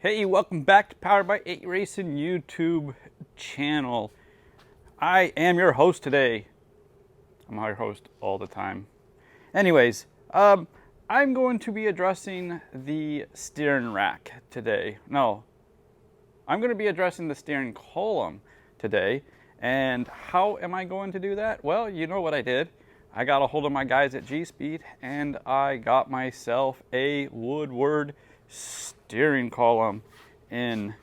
Hey, welcome back to Powered by 8 Racing YouTube channel. I am your host today. I'm your host all the time. Anyways, I'm going to be addressing the steering rack today. No, I'm going to be addressing the steering column today. And how am I going to do that? Well, you know what I did. I got a hold of my guys at G-Speed and I got myself a Woodward steering column, and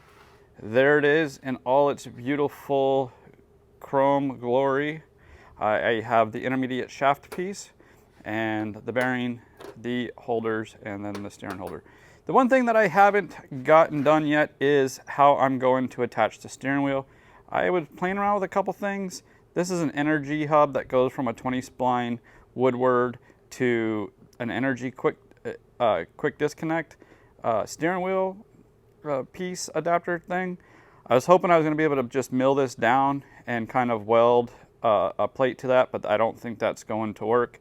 there it is in all its beautiful chrome glory. I have the intermediate shaft piece and the bearing, the holders, and then the steering holder. The one thing that I haven't gotten done yet is how I'm going to attach the steering wheel. I was playing around with a couple things. This is an energy hub that goes from a 20 spline Woodward to an energy quick disconnect steering wheel piece adapter thing. I was hoping I was going to be able to just mill this down and kind of weld a plate to that, but I don't think that's going to work.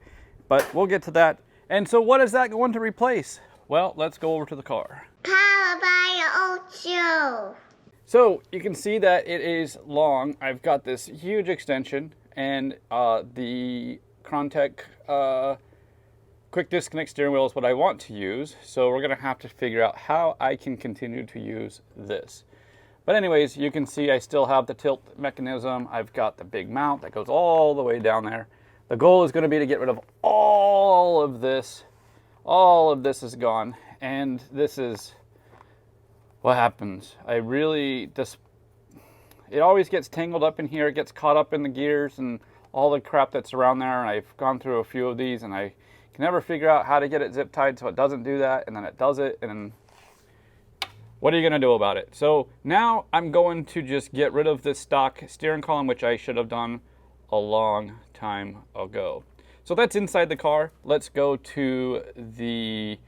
But we'll get to that. And so what is that going to replace? Well, let's go over to the car. Powered by Ocho. So you can see that it is long. I've got this huge extension and the Crontec quick disconnect steering wheel is what I want to use. So we're gonna have to figure out how I can continue to use this. But anyways, you can see I still have the tilt mechanism. I've got the big mount that goes all the way down there. The goal is gonna be to get rid of all of this. All of this is gone. And this is what happens. It always gets tangled up in here. It gets caught up in the gears and all the crap that's around there. And I've gone through a few of these and I can never figure out how to get it zip tied so it doesn't do that, and then it does it, and then what are you gonna do about it? So now I'm going to just get rid of this stock steering column, which I should have done a long time ago. So that's inside the car. Let's go to the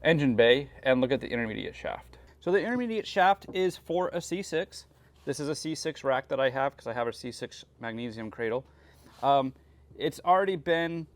engine bay and look at the intermediate shaft. So the intermediate shaft is for a C6. This is a C6 rack that I have because I have a C6 magnesium cradle. It's already been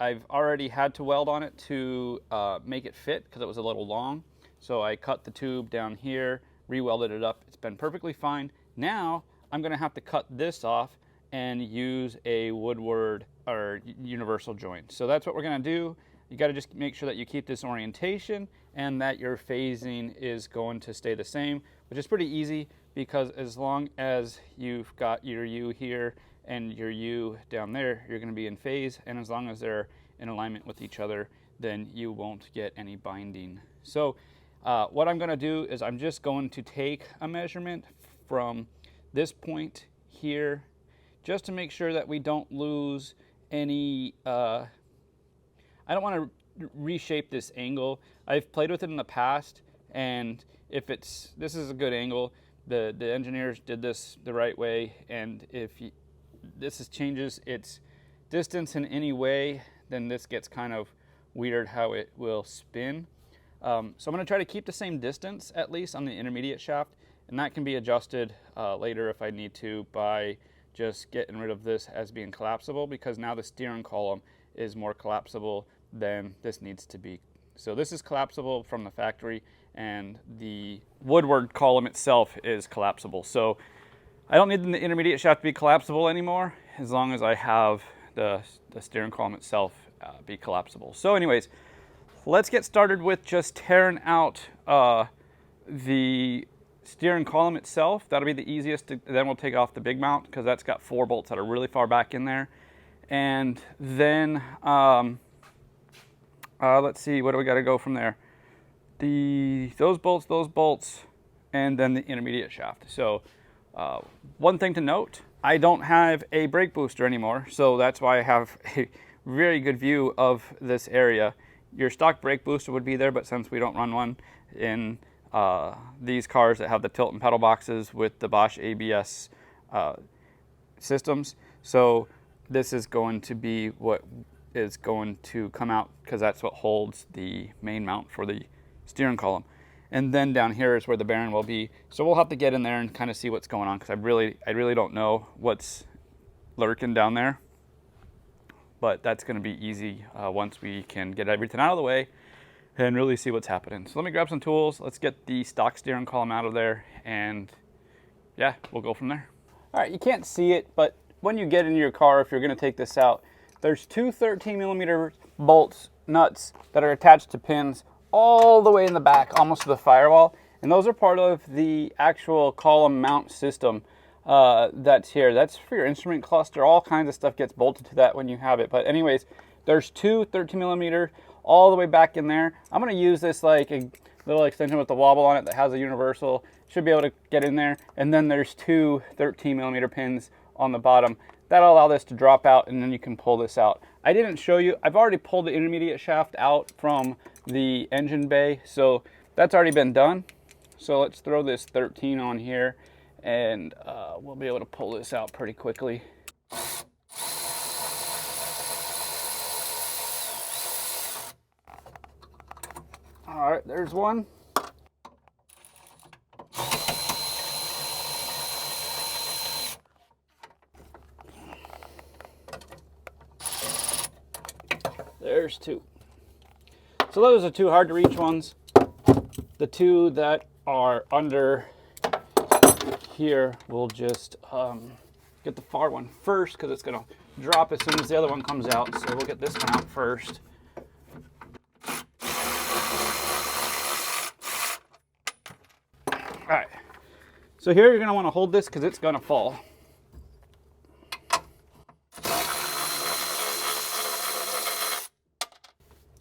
I've already had to weld on it to make it fit because it was a little long. So I cut the tube down here, re-welded it up. It's been perfectly fine. Now I'm gonna have to cut this off and use a Woodward or universal joint. So that's what we're gonna do. You gotta just make sure that you keep this orientation and that your phasing is going to stay the same, which is pretty easy because as long as you've got your U here and your U down there, you're going to be in phase, and as long as they're in alignment with each other, then you won't get any binding. So what I'm going to do is I'm just going to take a measurement from this point here just to make sure that we don't lose any, I don't want to reshape this angle. I've played with it in the past, and if this is a good angle, the engineers did this the right way, and if this changes its distance in any way, then this gets kind of weird how it will spin. So I'm going to try to keep the same distance at least on the intermediate shaft, and that can be adjusted later if I need to by just getting rid of this as being collapsible, because now the steering column is more collapsible than this needs to be. So this is collapsible from the factory, and the Woodward column itself is collapsible. So I don't need the intermediate shaft to be collapsible anymore as long as I have the steering column itself be collapsible. So anyways, let's get started with just tearing out the steering column itself. That'll be the easiest. Then we'll take off the big mount because that's got 4 bolts that are really far back in there. And then let's see, what do we got to go from there? Those bolts, and then the intermediate shaft. So one thing to note, I don't have a brake booster anymore, so that's why I have a very good view of this area. Your stock brake booster would be there, but since we don't run one in these cars that have the tilt and pedal boxes with the Bosch ABS systems, so this is going to be what is going to come out because that's what holds the main mount for the steering column. And then down here is where the bearing will be. So we'll have to get in there and kind of see what's going on because I really don't know what's lurking down there. But that's going to be easy once we can get everything out of the way and really see what's happening. So let me grab some tools. Let's get the stock steering column out of there, and yeah, we'll go from there. All right, you can't see it, but when you get into your car, if you're gonna take this out, there's two 13mm bolts, nuts, that are attached to pins all the way in the back, almost to the firewall. And those are part of the actual column mount system that's here. That's for your instrument cluster. All kinds of stuff gets bolted to that when you have it. But anyways, there's two 13mm all the way back in there. I'm gonna use this like a little extension with the wobble on it that has a universal. Should be able to get in there. And then there's two 13mm pins on the bottom. That'll allow this to drop out, and then you can pull this out. I didn't show you, I've already pulled the intermediate shaft out from the engine bay, so that's already been done. So let's throw this 13 on here, and we'll be able to pull this out pretty quickly. All right, there's one. There's two. So those are two hard to reach ones. The two that are under here, we'll just get the far one first because it's gonna drop as soon as the other one comes out. So we'll get this one out first. All right, so here you're gonna wanna hold this because it's gonna fall.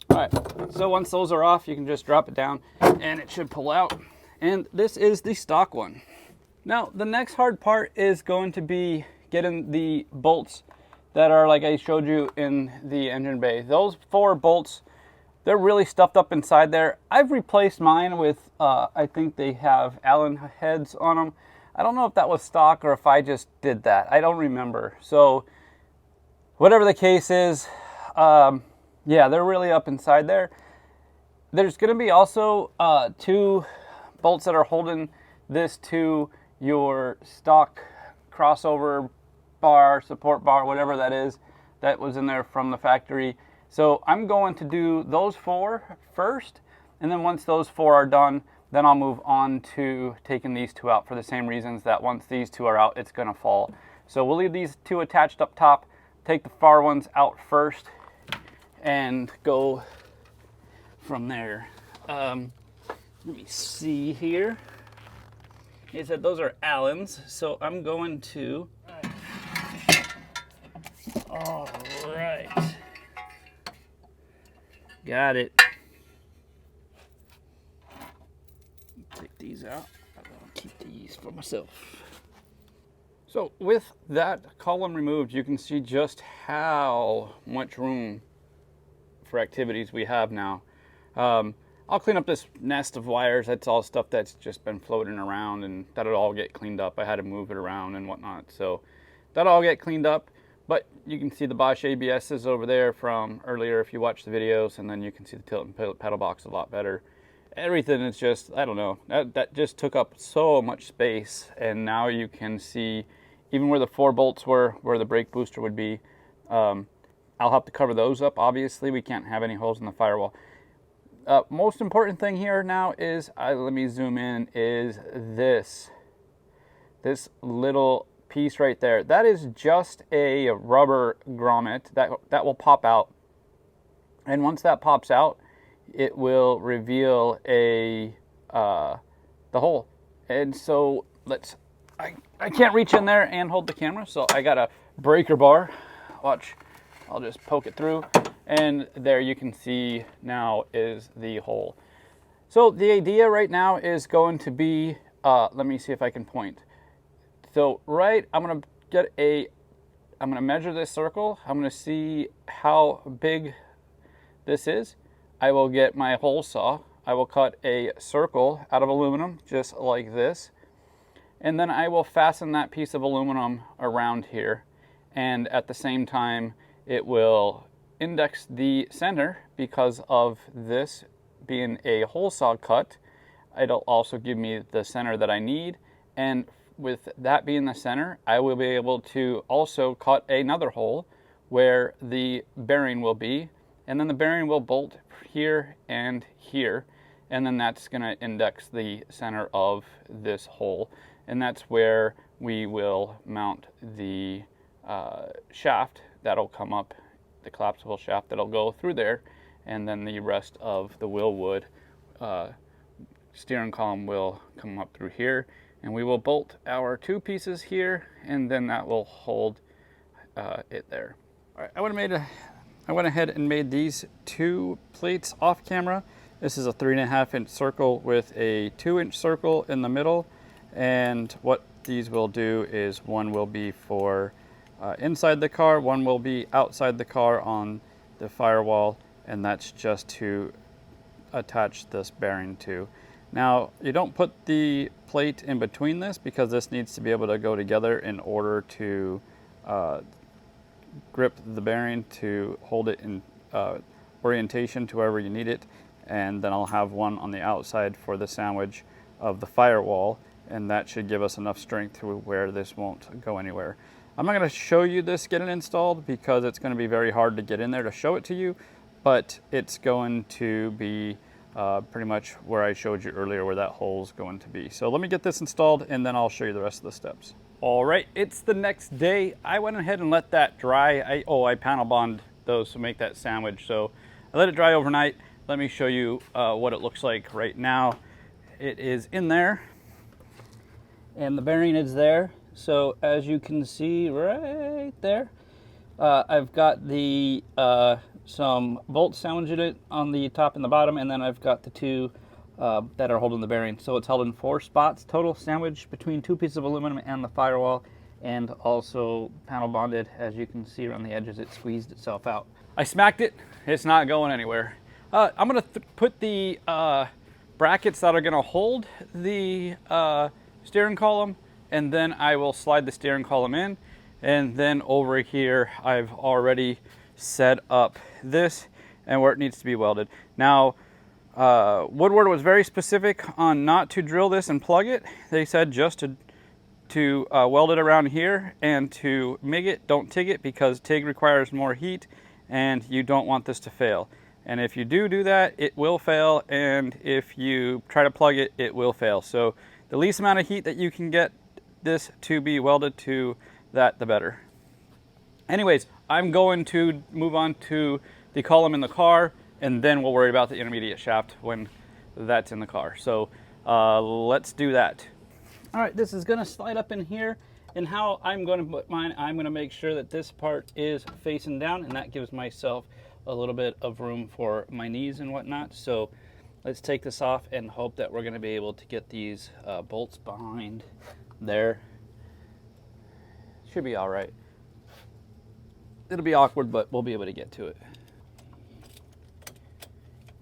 All right, so once those are off, you can just drop it down and it should pull out. And this is the stock one. Now, the next hard part is going to be getting the bolts that are like I showed you in the engine bay. Those 4 bolts, they're really stuffed up inside there. I've replaced mine with, I think they have Allen heads on them. I don't know if that was stock or if I just did that. I don't remember. So whatever the case is, yeah, they're really up inside there. There's going to be also 2 bolts that are holding this to your stock crossover bar, support bar, whatever that is, that was in there from the factory. So I'm going to do those 4 first, and then once those 4 are done, then I'll move on to taking these 2 out for the same reasons that once these 2 are out, it's going to fall. So we'll leave these 2 attached up top, take the far ones out first, and go from there. Let me see here. He said those are Allens, so I'm going to. All right, got it. Take these out. I'm gonna keep these for myself. So with that column removed, you can see just how much room for activities we have now. I'll clean up this nest of wires. That's all stuff that's just been floating around, and that'll all get cleaned up. I had to move it around and whatnot, so that'll all get cleaned up. But you can see the Bosch ABSs over there from earlier if you watch the videos, and then you can see the tilt and pedal box a lot better. Everything is just, I don't know, that just took up so much space, and now you can see even where the 4 bolts were, where the brake booster would be. I'll have to cover those up. Obviously, we can't have any holes in the firewall. Most important thing here now is, let me zoom in, is this little piece right there. That is just a rubber grommet that will pop out. And once that pops out, it will reveal the hole. And so I can't reach in there and hold the camera, so I got a breaker bar. Watch. I'll just poke it through, and there you can see now is the hole. So the idea right now is going to be, let me see if I can point. So I'm gonna measure this circle. I'm gonna see how big this is. I will get my hole saw. I will cut a circle out of aluminum, just like this. And then I will fasten that piece of aluminum around here. And at the same time, it will index the center because of this being a hole saw cut. It'll also give me the center that I need. And with that being the center, I will be able to also cut another hole where the bearing will be. and then the bearing will bolt here and here, and then that's going to index the center of this hole, and that's where we will mount the shaft that'll come up, the collapsible shaft that'll go through there, and then the rest of the Woodward steering column will come up through here, and we will bolt our 2 pieces here, and then that will hold it there. All right, I went ahead and made these 2 plates off camera. This is a 3.5-inch circle with a 2-inch circle in the middle, and what these will do is one will be for inside the car, one will be outside the car on the firewall, and that's just to attach this bearing to. Now, you don't put the plate in between this because this needs to be able to go together in order to grip the bearing to hold it in orientation to wherever you need it. And then I'll have one on the outside for the sandwich of the firewall, and that should give us enough strength to where this won't go anywhere. I'm not going to show you this getting installed because it's going to be very hard to get in there to show it to you, but it's going to be pretty much where I showed you earlier where that hole is going to be. So let me get this installed and then I'll show you the rest of the steps. All right, it's the next day. I went ahead and let that dry. I panel bond those to make that sandwich. So I let it dry overnight. Let me show you what it looks like right now. It is in there and the bearing is there. So as you can see right there, I've got the some bolts sandwiched it on the top and the bottom, and then I've got the 2 that are holding the bearing. So it's held in 4 spots total, sandwiched between 2 pieces of aluminum and the firewall, and also panel bonded. As you can see around the edges, it squeezed itself out. I smacked it. It's not going anywhere. I'm going to put the brackets that are going to hold the steering column, and then I will slide the steering column in. And then over here, I've already set up this and where it needs to be welded. Now, Woodward was very specific on not to drill this and plug it. They said just to weld it around here and to MIG it, don't TIG it, because TIG requires more heat and you don't want this to fail. And if you do that, it will fail, and if you try to plug it, it will fail. So the least amount of heat that you can get this to be welded to, that the better. Anyways, I'm going to move on to the column in the car, and then we'll worry about the intermediate shaft when that's in the car. So let's do that. All right, this is going to slide up in here, and how I'm going to put mine, I'm going to make sure that this part is facing down, and that gives myself a little bit of room for my knees and whatnot. So let's take this off and hope that we're going to be able to get these bolts behind there. Should be all right. It'll be awkward, but we'll be able to get to it.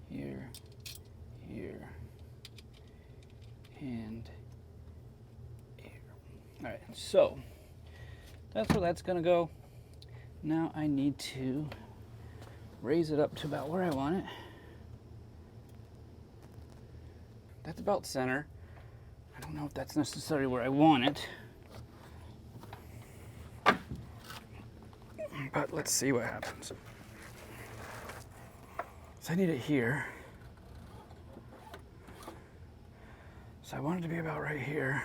Here, here, and here. All right, so that's where that's gonna go. Now I need to raise it up to about where I want it. That's about center. I don't know if that's necessarily where I want it, but let's see what happens. So I need it here. So I want it to be about right here,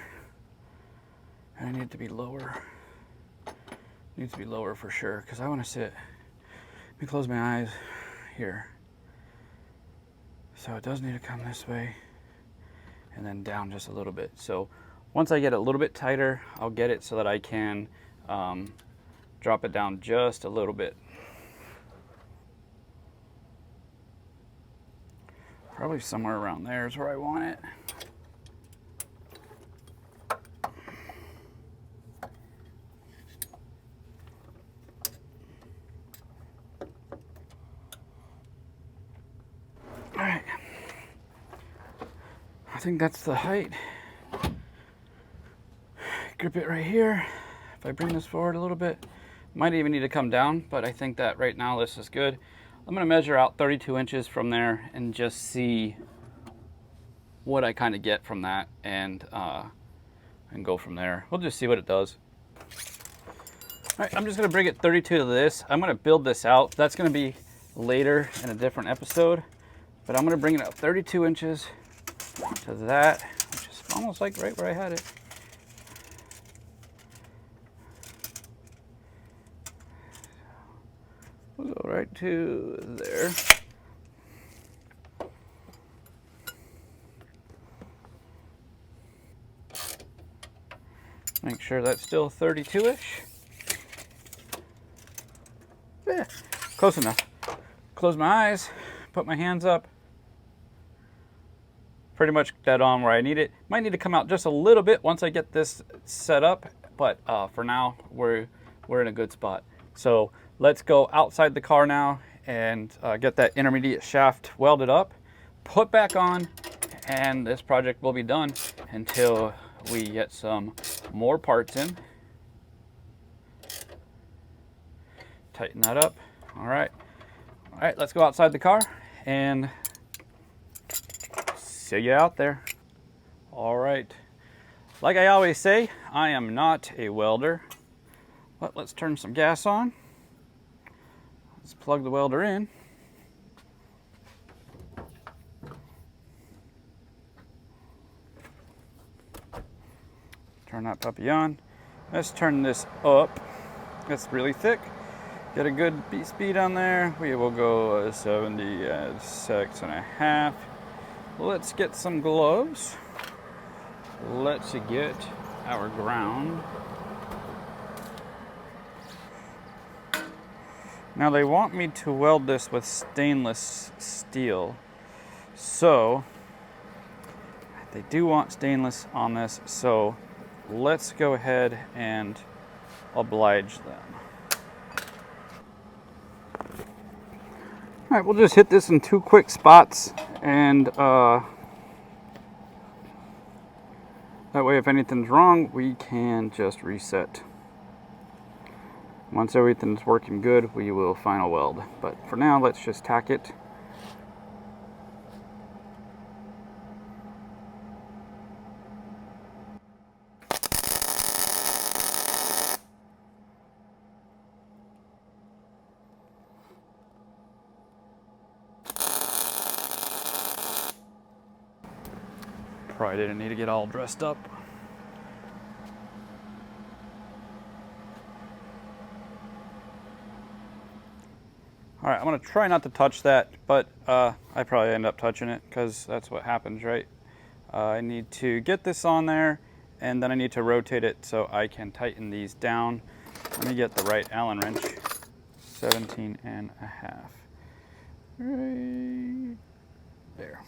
and I need it to be lower. It needs to be lower for sure, because I want to sit. Let me close my eyes here. So it does need to come this way, and then down just a little bit. So once I get it a little bit tighter, I'll get it so that I can drop it down just a little bit. Probably somewhere around there is where I want it. All right. I think that's the height. Grip it right here. If I bring this forward a little bit, might even need to come down, but I think that right now this is good. I'm going to measure out 32 inches from there and just see what I kind of get from that, and go from there. We'll just see what it does. All right, I'm just going to bring it 32 to this. I'm going to build this out. That's going to be later in a different episode. But I'm going to bring it up 32 inches to that, which is almost like right where I had it. We'll go right to there. Make sure that's still 32-ish. Yeah, close enough. Close my eyes, put my hands up. Pretty much dead on where I need it. Might need to come out just a little bit once I get this set up, but for now, we're in a good spot. So let's go outside the car now and get that intermediate shaft welded up, put back on, and this project will be done until we get some more parts in. Tighten that up. All right, let's go outside the car and see you out there. All right, like I always say, I am not a welder, but let's turn some gas on. Let's plug the welder in. Turn that puppy on. Let's turn this up. It's really thick. Get a good speed on there. We will go 76.5. Let's get some gloves. Let's get our ground. Now they want me to weld this with stainless steel. So they do want stainless on this, so let's go ahead and oblige them. All right, we'll just hit this in 2 quick spots, and that way if anything's wrong, we can just reset. Once everything's working good, we will final weld. But for now, let's just tack it. Probably didn't need to get all dressed up. All right, I'm gonna try not to touch that, but I probably end up touching it because that's what happens, right? I need to get this on there, and then I need to rotate it so I can tighten these down. Let me get the right Allen wrench. 17.5. Right there.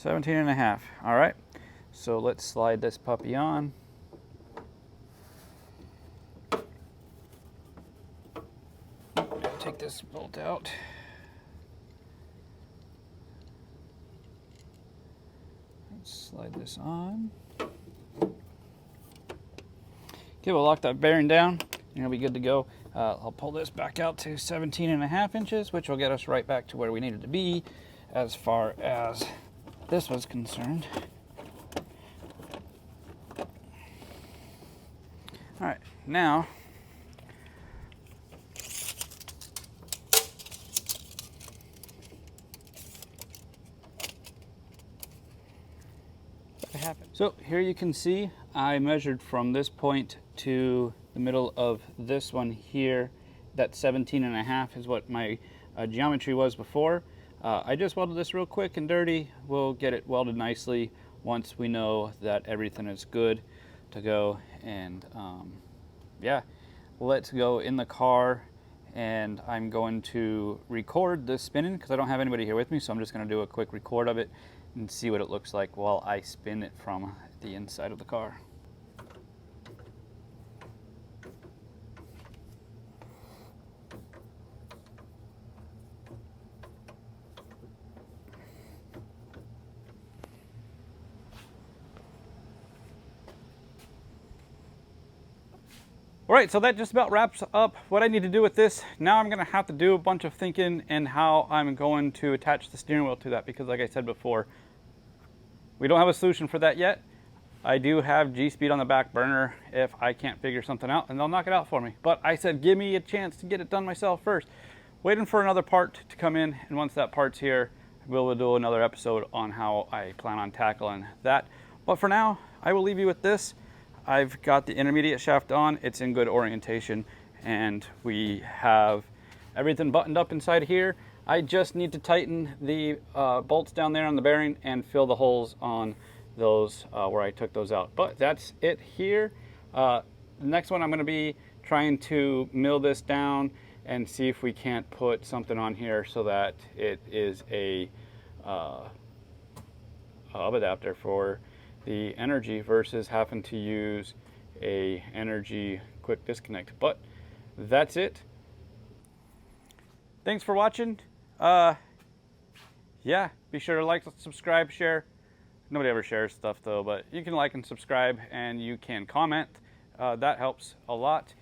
17.5. All right, so let's slide this puppy on. Take this bolt out. Let's slide this on. Okay, we'll lock that bearing down and it'll be good to go. I'll pull this back out to 17.5 inches, which will get us right back to where we needed to be as far as this was concerned. All right, now so here you can see I measured from this point to the middle of this one here. That 17.5 is what my geometry was before. I just welded this real quick and dirty. We'll get it welded nicely once we know that everything is good to go. And yeah, let's go in the car, and I'm going to record this spinning because I don't have anybody here with me, so I'm just going to do a quick record of it and see what it looks like while I spin it from the inside of the car. All right, so that just about wraps up what I need to do with this. Now I'm gonna have to do a bunch of thinking and how I'm going to attach the steering wheel to that, because like I said before, we don't have a solution for that yet. I do have G-Speed on the back burner if I can't figure something out, and they'll knock it out for me. But I said, give me a chance to get it done myself first. Waiting for another part to come in, and once that part's here, we'll do another episode on how I plan on tackling that. But for now, I will leave you with this. I've got the intermediate shaft on. It's in good orientation, and we have everything buttoned up inside here. I just need to tighten the bolts down there on the bearing and fill the holes on those where I took those out. But that's it here. The next one, I'm going to be trying to mill this down and see if we can't put something on here so that it is a hub adapter for the energy versus having to use a energy quick disconnect. But that's it. Thanks for watching. Yeah, be sure to like, subscribe, share. Nobody ever shares stuff though, but you can like and subscribe, and you can comment. That helps a lot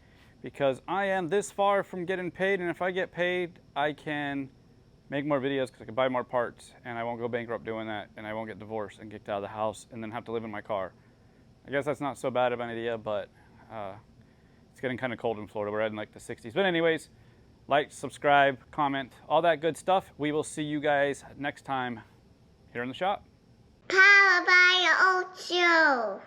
because I am this far from getting paid, and if I get paid, I can make more videos because I can buy more parts, and I won't go bankrupt doing that, and I won't get divorced and kicked out of the house and then have to live in my car. I guess that's not so bad of an idea, but it's getting kind of cold in Florida. We're in like the 60s. But anyways, like, subscribe, comment, all that good stuff. We will see you guys next time here in the shop. Powered by Ocho.